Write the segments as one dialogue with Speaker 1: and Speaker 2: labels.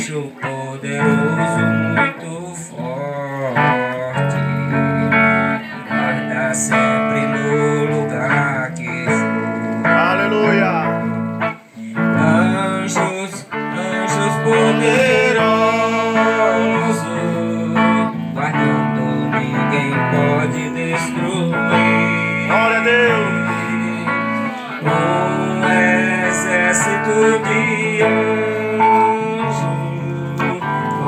Speaker 1: anjo poderoso, muito forte, guarda sempre no lugar que for.
Speaker 2: Aleluia.
Speaker 1: Anjos, anjos poderosos, guardando, ninguém pode destruir.
Speaker 2: Glória a Deus.
Speaker 1: Um exército de anjos,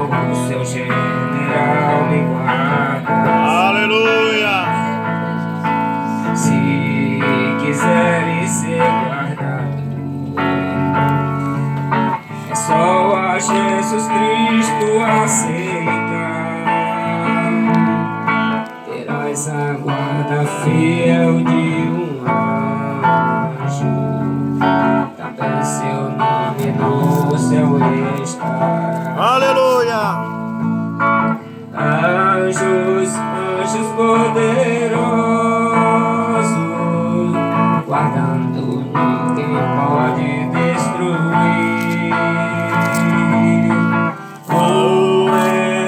Speaker 1: com o seu general me guarda.
Speaker 2: Aleluia.
Speaker 1: Se quiseres ser guardado, é só a Jesus Cristo aceitar. Terás a guarda fiel de um anjo, também seu nome no céu está.
Speaker 2: Aleluia.
Speaker 1: Anjos, anjos poderosos, guardando, ninguém pode destruir. Um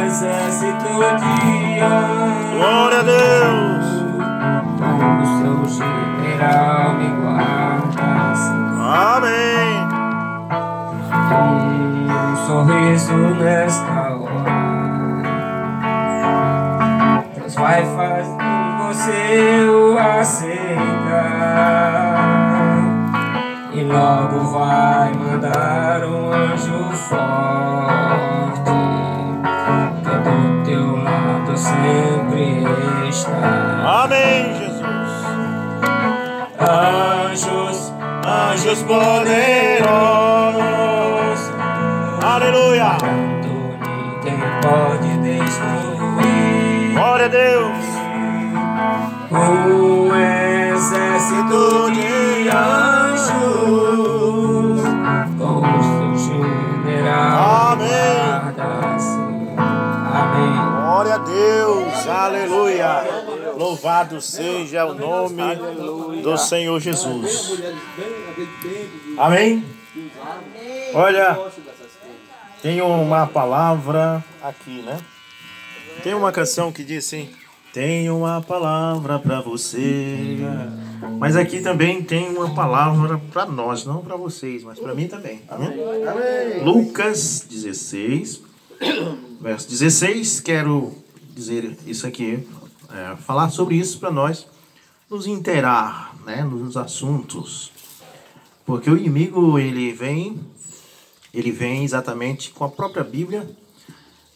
Speaker 1: exército de anjos,
Speaker 2: Glória a Deus.
Speaker 1: com o seu general me guarda.
Speaker 2: Amém.
Speaker 1: Um sorriso nesta hora, Deus vai fazer você o aceitar, e logo vai mandar um anjo forte, que do teu lado sempre está.
Speaker 2: Amém, Jesus.
Speaker 1: Anjos, anjos poderosos,
Speaker 2: Aleluia.
Speaker 1: ninguém pode destruir.
Speaker 2: Glória a Deus.
Speaker 1: Um exército de anjos, com o seu general
Speaker 2: Amém.
Speaker 1: guarda-se. Amém.
Speaker 2: Glória a Deus. Aleluia. Louvado seja o nome do Senhor Jesus. Amém. Olha, tem uma palavra aqui, né? Tem uma canção que diz assim: tenho uma palavra para você. Mas aqui também tem uma palavra para nós, não para vocês, mas para mim também. Amém? Lucas 16, verso 16. Quero dizer isso aqui, falar sobre isso para nós nos inteirar, né, nos assuntos. Porque o inimigo, ele vem exatamente com a própria Bíblia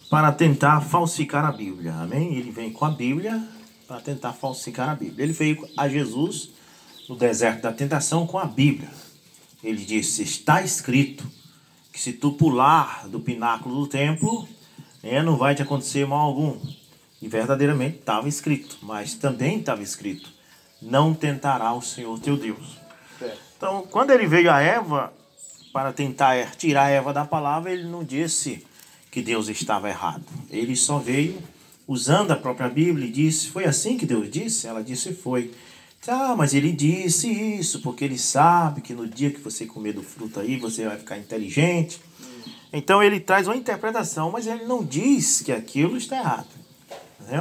Speaker 2: para tentar falsificar a Bíblia, amém? Ele vem com a Bíblia para tentar falsificar a Bíblia. Ele veio a Jesus no deserto da tentação com a Bíblia. Ele disse: está escrito que se tu pular do pináculo do templo, não vai te acontecer mal algum. E verdadeiramente estava escrito, mas também estava escrito: não tentará o Senhor teu Deus. Então, quando ele veio a Eva para tentar tirar a Eva da palavra, ele não disse que Deus estava errado. Ele só veio usando a própria Bíblia e disse: foi assim que Deus disse? Ela disse: foi. Ah, mas ele disse isso porque ele sabe que no dia que você comer do fruto aí, você vai ficar inteligente. Então ele traz uma interpretação, mas ele não diz que aquilo está errado.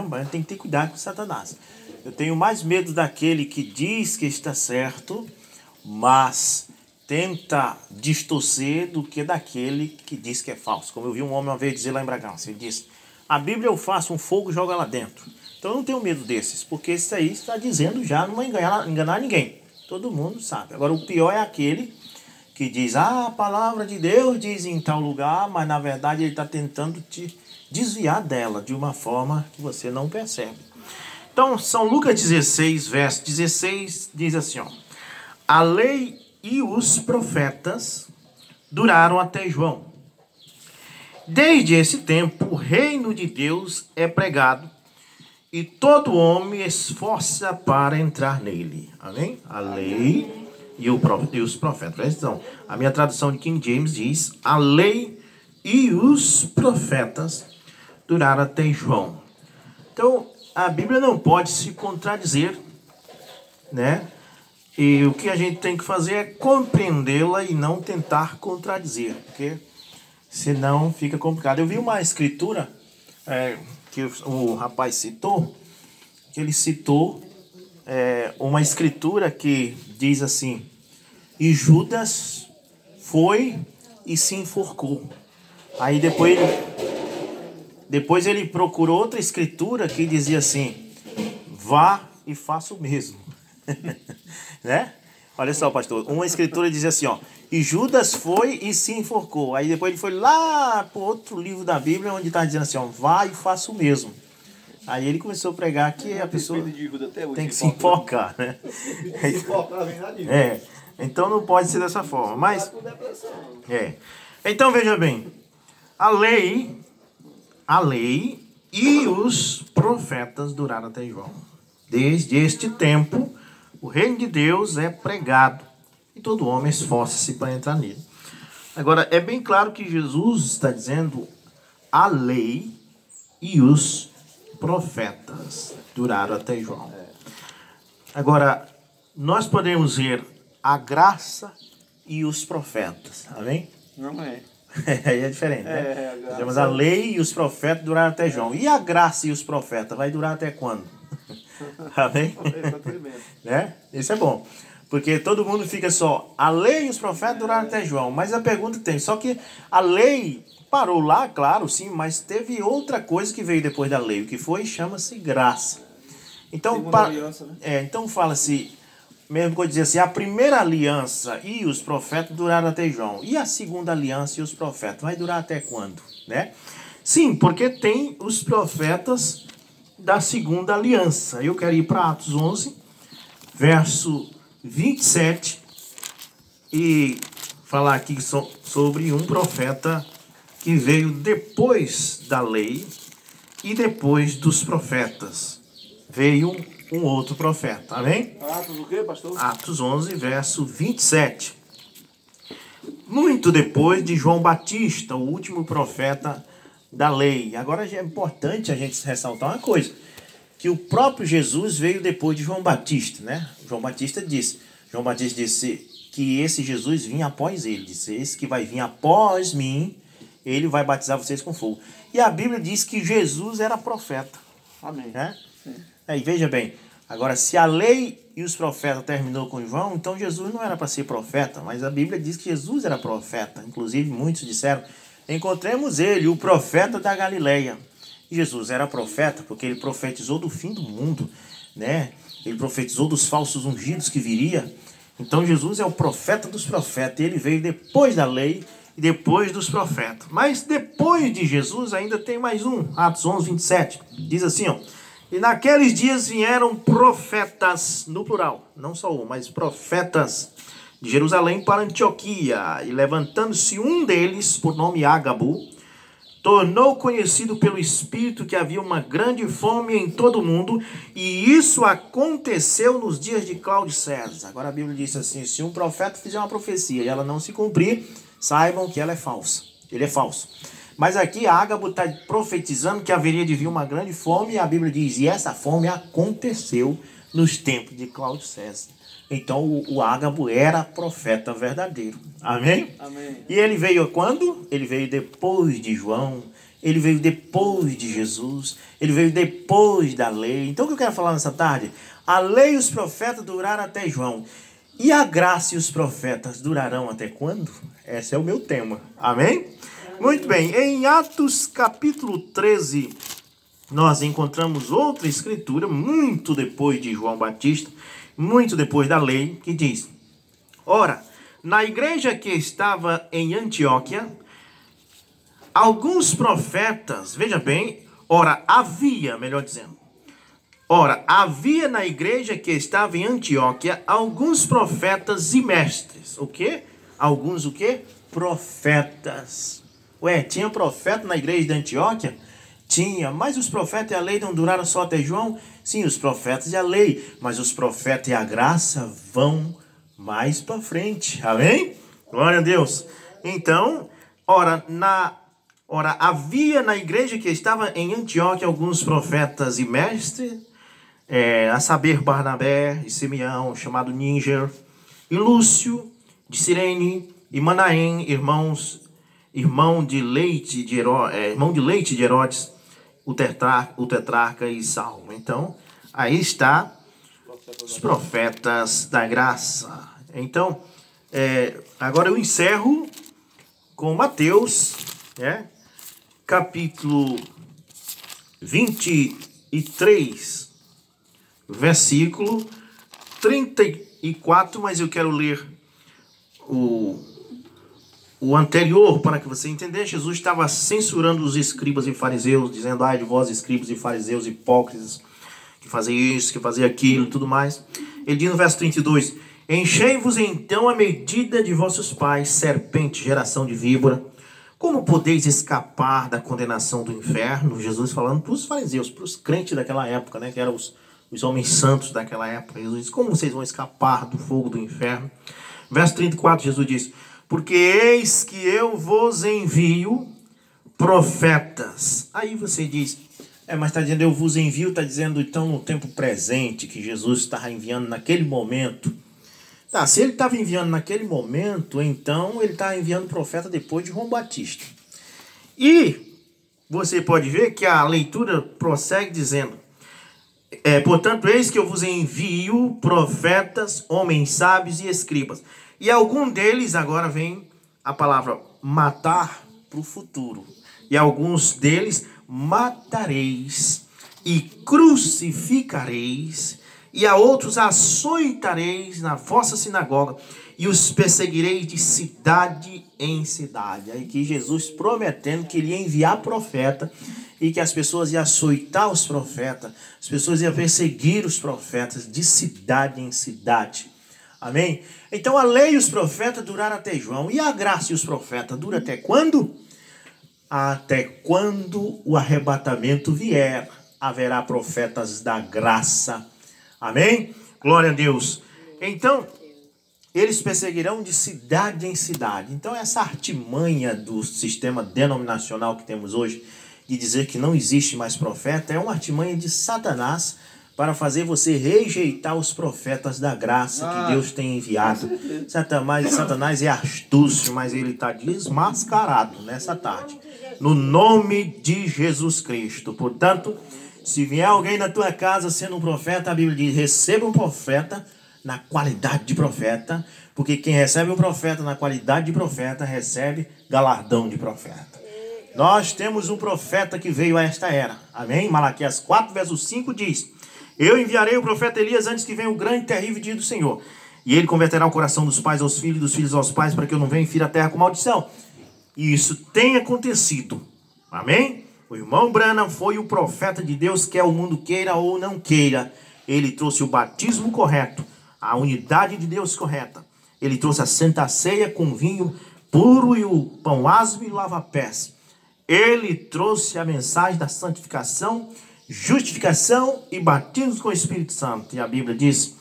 Speaker 2: Mas tem que ter cuidado com Satanás. Eu tenho mais medo daquele que diz que está certo, mas tenta distorcer, do que daquele que diz que é falso. Como eu vi um homem uma vez dizer lá em Bragança, ele disse: a Bíblia eu faço um fogo e jogo lá dentro. Então eu não tenho medo desses, porque esse aí está dizendo já não vai enganar ninguém. Todo mundo sabe. Agora o pior é aquele que diz: a palavra de Deus diz em tal lugar, mas na verdade ele está tentando te desviar dela de uma forma que você não percebe. Então, São Lucas 16, verso 16, diz assim, ó: a lei e os profetas duraram até João. Desde esse tempo, o reino de Deus é pregado, e todo homem esforça para entrar nele. Amém? A lei e os profetas. Presta atenção. A minha tradução de King James diz: a lei e os profetas duraram até João. Então, a Bíblia não pode se contradizer, né? E o que a gente tem que fazer é compreendê-la e não tentar contradizer. Porque senão fica complicado. Eu vi uma escritura que o rapaz citou, que ele citou uma escritura que diz assim: e Judas foi e se enforcou. Aí depois ele procurou outra escritura que dizia assim: vá e faça o mesmo. Né? Olha só, pastor, uma escritura dizia assim, ó: e Judas foi e se enforcou. Aí depois ele foi lá para outro livro da Bíblia onde está dizendo assim, ó: vá e faça o mesmo. Aí ele começou a pregar que a pessoa tem que se enfocar, né? Então não pode ser dessa forma. Mas então veja bem, a lei e os profetas duraram até João. Desde este tempo, o reino de Deus é pregado e todo homem esforça-se para entrar nele. Agora, é bem claro que Jesus está dizendo a lei e os profetas duraram até João. Agora, nós podemos ver a graça e os profetas, amém?
Speaker 3: Amém.
Speaker 2: Aí é diferente, né? Mas a lei e os profetas duraram até João. E a graça e os profetas vai durar até quando? Amém? Né? Isso é bom. Porque todo mundo fica só, a lei e os profetas duraram até João. Mas a pergunta tem, só que a lei parou lá, claro, sim, mas teve outra coisa que veio depois da lei. O que foi? Chama-se graça. Então,
Speaker 3: aliança, né?
Speaker 2: Então fala-se, mesmo que eu dizer assim, a primeira aliança e os profetas duraram até João. E a segunda aliança e os profetas? Vai durar até quando? Né? Sim, porque tem os profetas da segunda aliança. Eu quero ir para Atos 11, verso 27, e falar aqui sobre um profeta que veio depois da lei e depois dos profetas. Veio um outro profeta, amém?
Speaker 3: Atos o quê, pastor?
Speaker 2: Atos 11, verso 27. Muito depois de João Batista, o último profeta da lei. Agora é importante a gente ressaltar uma coisa, que o próprio Jesus veio depois de João Batista, né? João Batista disse que esse Jesus vinha após ele. Disse: esse que vai vir após mim, ele vai batizar vocês com fogo. E a Bíblia diz que Jesus era profeta.
Speaker 3: Amém.
Speaker 2: Né? Aí veja bem, agora se a lei e os profetas terminou com João, então Jesus não era para ser profeta, mas a Bíblia diz que Jesus era profeta. Inclusive muitos disseram: encontremos ele, o profeta da Galileia. E Jesus era profeta porque ele profetizou do fim do mundo, né? Ele profetizou dos falsos ungidos que viria. Então Jesus é o profeta dos profetas. Ele veio depois da lei e depois dos profetas. Mas depois de Jesus ainda tem mais um. Atos 11, 27. Diz assim, ó: e naqueles dias vieram profetas, no plural, não só um, mas profetas de Jerusalém para Antioquia. E levantando-se um deles, por nome Ágabo, tornou conhecido pelo Espírito que havia uma grande fome em todo o mundo, e isso aconteceu nos dias de Cláudio César. Agora a Bíblia diz assim: se um profeta fizer uma profecia e ela não se cumprir, saibam que ela é falsa. Ele é falso. Mas aqui Ágabo está profetizando que haveria de vir uma grande fome, e a Bíblia diz: e essa fome aconteceu nos tempos de Cláudio César. Então o Ágabo era profeta verdadeiro. Amém?
Speaker 3: Amém.
Speaker 2: E ele veio quando? Ele veio depois de João. Ele veio depois de Jesus. Ele veio depois da lei. Então o que eu quero falar nessa tarde? A lei e os profetas duraram até João. E a graça e os profetas durarão até quando? Esse é o meu tema. Amém? Muito bem. Em Atos capítulo 13, nós encontramos outra escritura, muito depois de João Batista, muito depois da lei, que diz: ora, na igreja que estava em Antioquia, alguns profetas, veja bem, havia na igreja que estava em Antioquia alguns profetas e mestres. O quê? Alguns o quê? Profetas. Ué, tinha profeta na igreja de Antioquia? Tinha, mas os profetas e a lei não duraram só até João? Sim, os profetas e a lei, mas os profetas e a graça vão mais para frente. Amém? Glória a Deus. Então, havia na igreja que estava em Antioquia alguns profetas e mestres, a saber, Barnabé e Simeão, chamado Níger, e Lúcio de Cirene e Manaém, irmãos irmão de leite de Herodes, o tetrarca e Saulo. Então, aí está os profetas da graça. Então, agora eu encerro com Mateus, capítulo 23, versículo 34, mas eu quero ler o anterior para que você entenda. Jesus estava censurando os escribas e fariseus, dizendo: ai de vós, escribas e fariseus hipócritas, que fazem isso, que fazem aquilo, tudo mais. Ele diz no verso 32: enchei-vos então a medida de vossos pais, serpente, geração de víbora. Como podeis escapar da condenação do inferno? Jesus falando para os fariseus, para os crentes daquela época, que eram os homens santos daquela época. Jesus diz: como vocês vão escapar do fogo do inferno? Verso 34, Jesus diz: porque eis que eu vos envio profetas. Aí você diz: mas está dizendo eu vos envio, está dizendo então no tempo presente, que Jesus estava enviando naquele momento. Tá, se ele estava enviando naquele momento, então ele está enviando profeta depois de João Batista. E você pode ver que a leitura prossegue dizendo: portanto, eis que eu vos envio profetas, homens sábios e escribas. E algum deles, agora vem a palavra matar para o futuro. E alguns deles matareis e crucificareis, e a outros açoitareis na vossa sinagoga, e os perseguireis de cidade em cidade. Aí que Jesus prometendo que ele ia enviar profeta, e que as pessoas iam açoitar os profetas, as pessoas iam perseguir os profetas de cidade em cidade. Amém? Então a lei e os profetas duraram até João. E a graça e os profetas duram até quando? Até quando o arrebatamento vier, haverá profetas da graça. Amém? Glória a Deus. Então, eles perseguirão de cidade em cidade. Então, essa artimanha do sistema denominacional que temos hoje, de dizer que não existe mais profeta, é uma artimanha de Satanás para fazer você rejeitar os profetas da graça que Deus tem enviado. Satanás é astúcio, mas ele está desmascarado nessa tarde. No nome de Jesus Cristo. Portanto, se vier alguém na tua casa sendo um profeta, a Bíblia diz: receba um profeta na qualidade de profeta, porque quem recebe um profeta na qualidade de profeta, recebe galardão de profeta. Nós temos um profeta que veio a esta era. Amém? Malaquias 4, verso 5 diz: eu enviarei o profeta Elias antes que venha o grande e terrível dia do Senhor. E ele converterá o coração dos pais aos filhos, dos filhos aos pais, para que eu não venha e fira a terra com maldição. E isso tem acontecido. Amém? O irmão Branham foi o profeta de Deus, quer o mundo queira ou não queira. Ele trouxe o batismo correto, a unidade de Deus correta. Ele trouxe a santa ceia com vinho puro e o pão asmo e lava-pés. Ele trouxe a mensagem da santificação, justificação e batismo com o Espírito Santo. E a Bíblia diz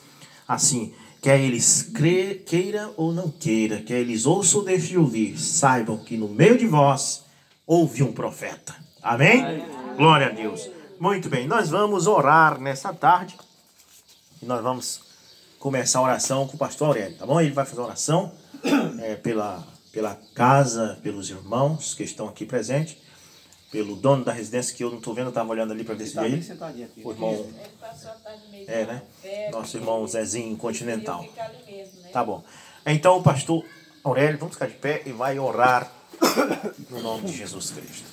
Speaker 2: assim: quer eles queira ou não queira, quer eles ouçam ou deixem de ouvir, saibam que no meio de vós houve um profeta. Amém? Glória a Deus. Muito bem, nós vamos orar nessa tarde. E nós vamos começar a oração com o pastor Aurélio, tá bom? Ele vai fazer a oração pela casa, pelos irmãos que estão aqui presentes, pelo dono da residência, que eu não estou vendo, eu estava olhando ali para ver se é ele. O irmão, né? Nosso irmão Zezinho Continental. Tá bom. Então o pastor Aurélio, vamos ficar de pé e vai orar no nome de Jesus Cristo.